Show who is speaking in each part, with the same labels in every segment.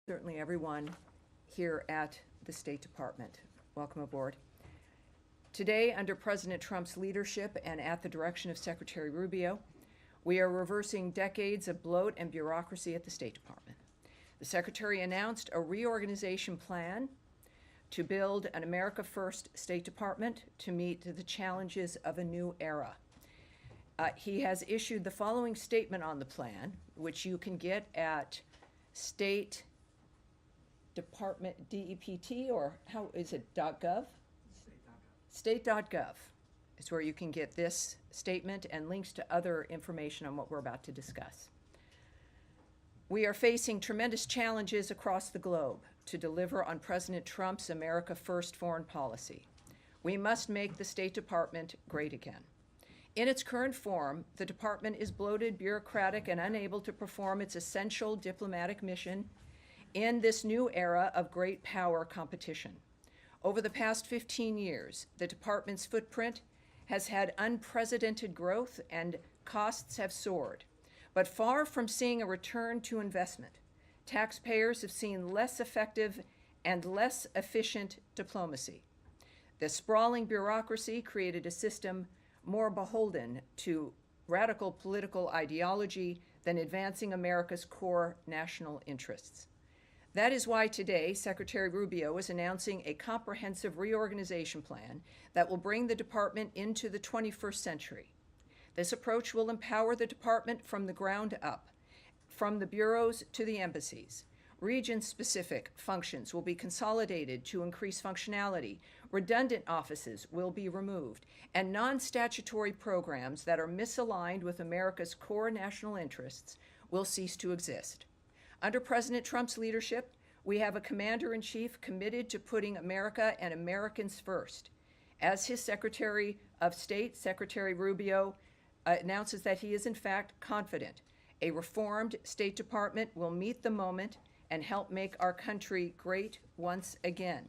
Speaker 1: certainly everyone here at the State Department. Welcome aboard. Today, under President Trump's leadership and at the direction of Secretary Rubio, we are reversing decades of bloat and bureaucracy at the State Department. The Secretary announced a reorganization plan to build an America First State Department to meet the challenges of a new era. He has issued the following statement on the plan, which you can get at State Department DEPT, or how is it, .gov? State.gov is where you can get this statement and links to other information on what we're about to discuss. We are facing tremendous challenges across the globe to deliver on President Trump's America First foreign policy. We must make the State Department great again. In its current form, the department is bloated, bureaucratic, and unable to perform its essential diplomatic mission in this new era of great power competition. Over the past 15 years, the department's footprint has had unprecedented growth and costs have soared. But far from seeing a return to investment, taxpayers have seen less effective and less efficient diplomacy. The sprawling bureaucracy created a system more beholden to radical political ideology than advancing America's core national interests. That is why today, Secretary Rubio is announcing a comprehensive reorganization plan that will bring the department into the 21st century. This approach will empower the department from the ground up, from the bureaus to the embassies. Region-specific functions will be consolidated to increase functionality, redundant offices will be removed, and non-statutory programs that are misaligned with America's core national interests will cease to exist. Under President Trump's leadership, we have a commander-in-chief committed to putting America and Americans first. As his Secretary of State, Secretary Rubio, announces that he is in fact confident a reformed State Department will meet the moment and help make our country great once again.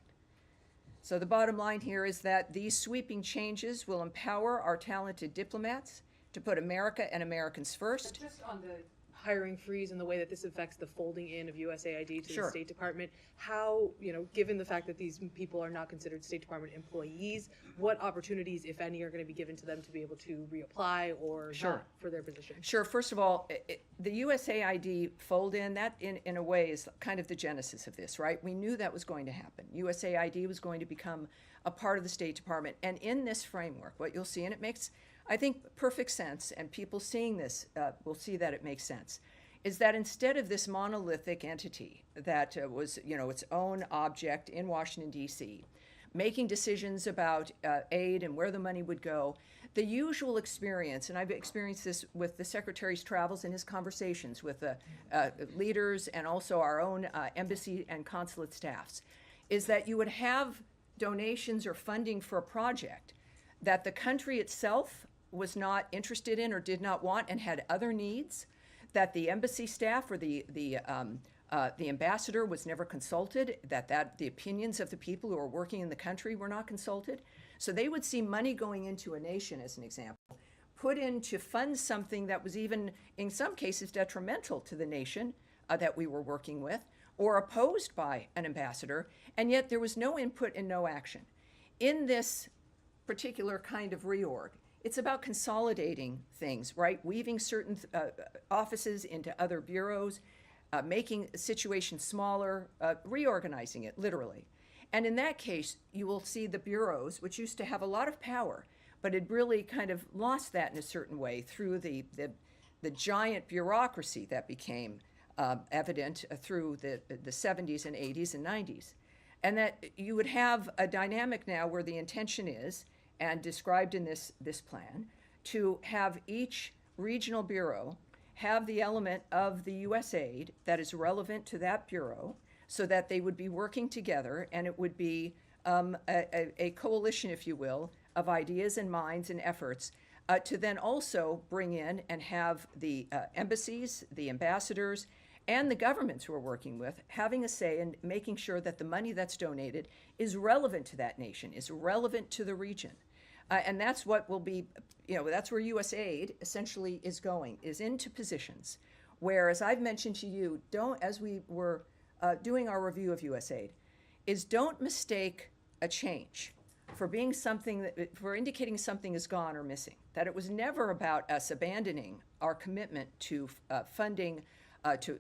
Speaker 1: So the bottom line here is that these sweeping changes will empower our talented diplomats to put America and Americans first.
Speaker 2: Just on the hiring freeze and the way that this affects the folding in of USAID to the State Department, how, given the fact that these people are not considered State Department employees, what opportunities, if any, are going to be given to them to be able to reapply or not for their position?
Speaker 1: Sure. First of all, the USAID fold-in, that in a way is kind of the genesis of this, right? We knew that was going to happen. USAID was going to become a part of the State Department. And in this framework, what you'll see, and it makes, I think, perfect sense, and people seeing this will see that it makes sense, is that instead of this monolithic entity that was, its own object in Washington, D.C., making decisions about aid and where the money would go, the usual experience, and I've experienced this with the Secretary's travels and his conversations with the leaders and also our own embassy and consulate staffs, is that you would have donations or funding for a project that the country itself was not interested in or did not want and had other needs, that the embassy staff or the ambassador was never consulted, that the opinions of the people who are working in the country were not consulted. So they would see money going into a nation, as an example, put in to fund something that was even, in some cases, detrimental to the nation that we were working with, or opposed by an ambassador, and yet there was no input and no action. In this particular kind of reorg, it's about consolidating things, right? Weaving certain offices into other bureaus, making a situation smaller, reorganizing it, literally. And in that case, you will see the bureaus, which used to have a lot of power, but had really kind of lost that in a certain way through the giant bureaucracy that became evident through the 70s and 80s and 90s. And that you would have a dynamic now where the intention is, and described in this plan, to have each regional bureau have the element of the USAID that is relevant to that bureau so that they would be working together, and it would be a coalition, if you will, of ideas and minds and efforts to then also bring in and have the embassies, the ambassadors, and the governments we're working with having a say in making sure that the money that's donated is relevant to that nation, is relevant to the region. And that's what will be, that's where USAID essentially is going, is into positions where, as I've mentioned to you, as we were doing our review of USAID is don't mistake a change for being something that, for indicating something is gone or missing. That it was never about us abandoning our commitment to funding to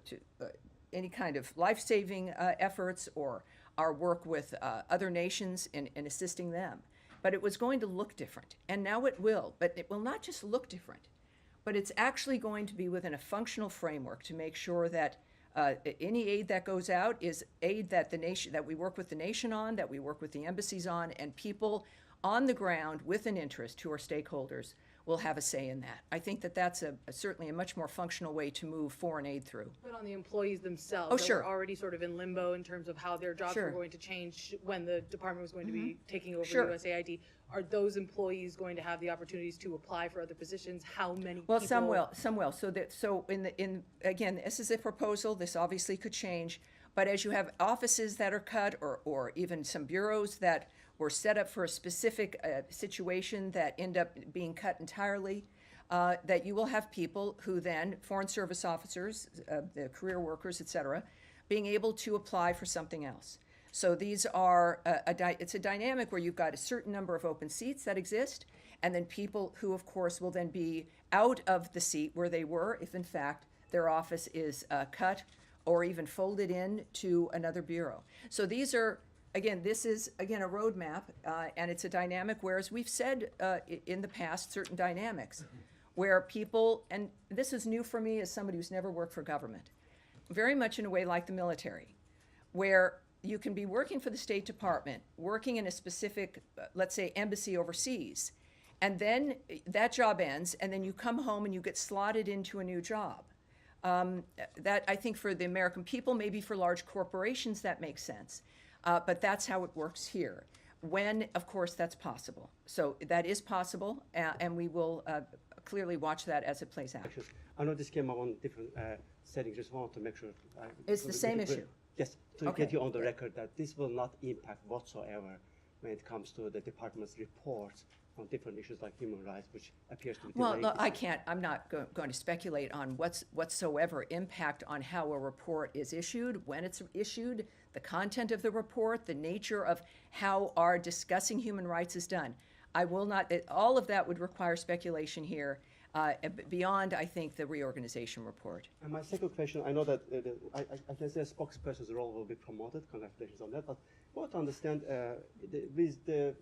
Speaker 1: any kind of life-saving efforts or our work with other nations in assisting them. But it was going to look different, and now it will. But it will not just look different, but it's actually going to be within a functional framework to make sure that any aid that goes out is aid that the nation, that we work with the nation on, that we work with the embassies on, and people on the ground with an interest who are stakeholders will have a say in that. I think that that's certainly a much more functional way to move foreign aid through.
Speaker 2: But on the employees themselves,
Speaker 1: Oh,
Speaker 2: that
Speaker 1: sure.
Speaker 2: were already sort of in limbo in terms of how their jobs
Speaker 1: Sure.
Speaker 2: were going to change when the department was going to be taking over
Speaker 1: Sure.
Speaker 2: USAID. Are those employees going to have the opportunities to apply for other positions? How many
Speaker 1: Well,
Speaker 2: people?
Speaker 1: some will. So again, this is a proposal. This obviously could change. But as you have offices that are cut, or even some bureaus that were set up for a specific situation that end up being cut entirely, that you will have people who then, foreign service officers, the career workers, et cetera, being able to apply for something else. So these are, it's a dynamic where you've got a certain number of open seats that exist, and then people who, of course, will then be out of the seat where they were if, in fact, their office is cut or even folded in to another bureau. So these are, again, this is, again, a roadmap, and it's a dynamic, whereas we've said in the past certain dynamics where people, and this is new for me as somebody who's never worked for government, very much in a way like the military, where you can be working for the State Department, working in a specific, let's say, embassy overseas, and then that job ends, and then you come home and you get slotted into a new job. That, I think, for the American people, maybe for large corporations, that makes sense. But that's how it works here, when, of course, that's possible. So that is possible, and we will clearly watch that as it plays out.
Speaker 3: I know this came up on different settings. Just want to make sure.
Speaker 1: It's the same issue.
Speaker 3: Yes, to
Speaker 1: Okay.
Speaker 3: get you on the record that this will not impact whatsoever when it comes to the department's reports on different issues like human rights, which appears to be
Speaker 1: Well,
Speaker 3: delayed.
Speaker 1: look, I can't, I'm not going to speculate on whatsoever impact on how a report is issued, when it's issued, the content of the report, the nature of how our discussing human rights is done. I will not, all of that would require speculation here, beyond, I think, the reorganization report.
Speaker 3: And my second question, I know that I can say a spokesperson's role will be promoted. Congratulations on that. But I want to understand with the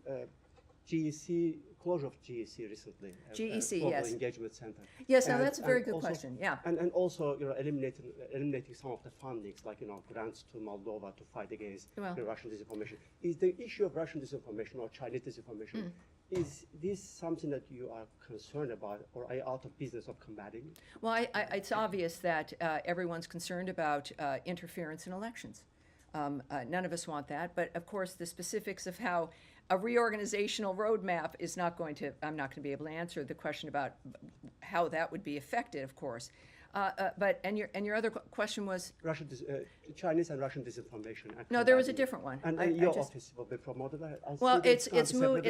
Speaker 3: GEC, closure of GEC recently.
Speaker 1: GEC,
Speaker 3: Global
Speaker 1: yes.
Speaker 3: Engagement Center.
Speaker 1: Yes, no,
Speaker 3: And-
Speaker 1: that's a very
Speaker 3: and
Speaker 1: good
Speaker 3: also-
Speaker 1: question, yeah.
Speaker 3: And also, eliminating some of the fundings, like, grants to Moldova to fight against
Speaker 1: Well-
Speaker 3: the Russian disinformation. Is the issue of Russian disinformation or Chinese disinformation, is this something that you are concerned about, or are you out of business of combating it?
Speaker 1: Well, it's obvious that everyone's concerned about interference in elections. None of us want that, but of course, the specifics of how a reorganizational roadmap is not going to, I'm not going to be able to answer the question about how that would be affected, of course. And your other question was?
Speaker 3: Chinese and Russian disinformation.
Speaker 1: No, there was a different one.
Speaker 3: And your office will be promoted?
Speaker 1: Well, it's moved,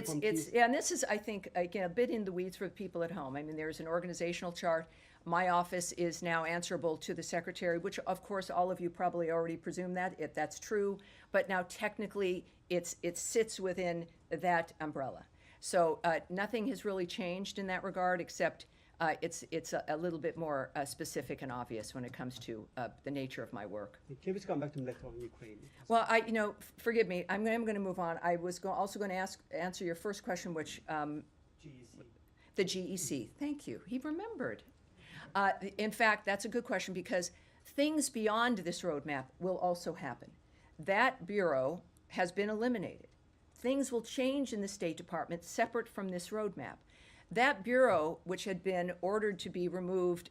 Speaker 1: yeah, and this is, I think, again, a bit in the weeds for the people at home. I mean, there's an organizational chart. My office is now answerable to the secretary, which, of course, all of you probably already presume that, if that's true. But now technically, it sits within that umbrella. So nothing has really changed in that regard, except it's a little bit more specific and obvious when it comes to the nature of my work.
Speaker 3: Can we come back to later on Ukraine?
Speaker 1: Well, forgive me, I'm going to move on. I was also going to answer your first question, which
Speaker 3: GEC.
Speaker 1: the GEC. Thank you. He remembered. In fact, that's a good question, because things beyond this roadmap will also happen. That bureau has been eliminated. Things will change in the State Department separate from this roadmap. That bureau, which had been ordered to be removed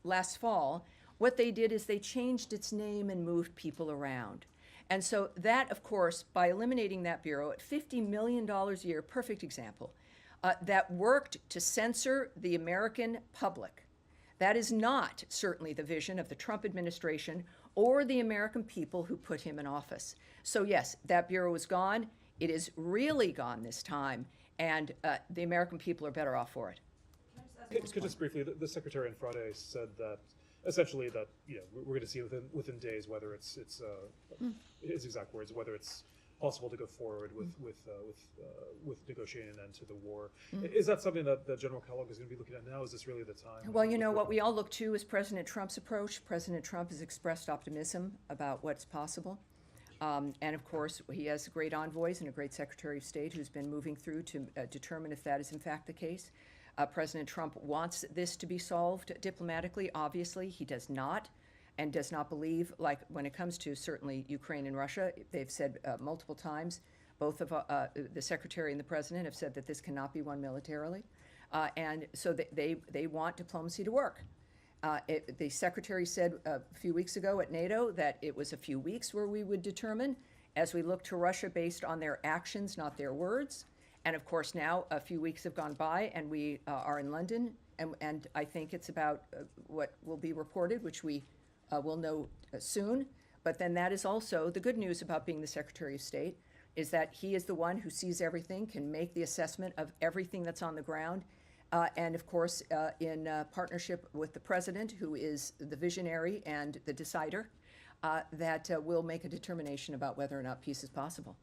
Speaker 1: last fall, what they did is they changed its name and moved people around. And so that, of course, by eliminating that bureau at $50 million a year, perfect example, that worked to censor the American public. That is not certainly the vision of the Trump administration or the American people who put him in office. So yes, that bureau is gone. It is really gone this time, and the American people are better off for it.
Speaker 4: Could just briefly, the Secretary on Friday said that essentially that we're going to see within days whether it's his exact words, whether it's possible to go forward with negotiating an end to the war. Is that something that General Kellogg is going to be looking at now? Is this really the time?
Speaker 1: Well, what we all look to is President Trump's approach. President Trump has expressed optimism about what's possible. And of course, he has great envoys and a great Secretary of State who's been moving through to determine if that is in fact the case. President Trump wants this to be solved diplomatically. Obviously, he does not, and does not believe, like when it comes to certainly Ukraine and Russia, they've said multiple times, both of the Secretary and the President have said that this cannot be won militarily. And so they want diplomacy to work. The Secretary said a few weeks ago at NATO that it was a few weeks where we would determine as we look to Russia based on their actions, not their words. And of course now a few weeks have gone by and we are in London, and I think it's about what will be reported, which we will know soon. But then that is also the good news about being the Secretary of State, is that he is the one who sees everything, can make the assessment of everything that's on the ground. And of course, in partnership with the President, who is the visionary and the decider, that will make a determination about whether or not peace is possible.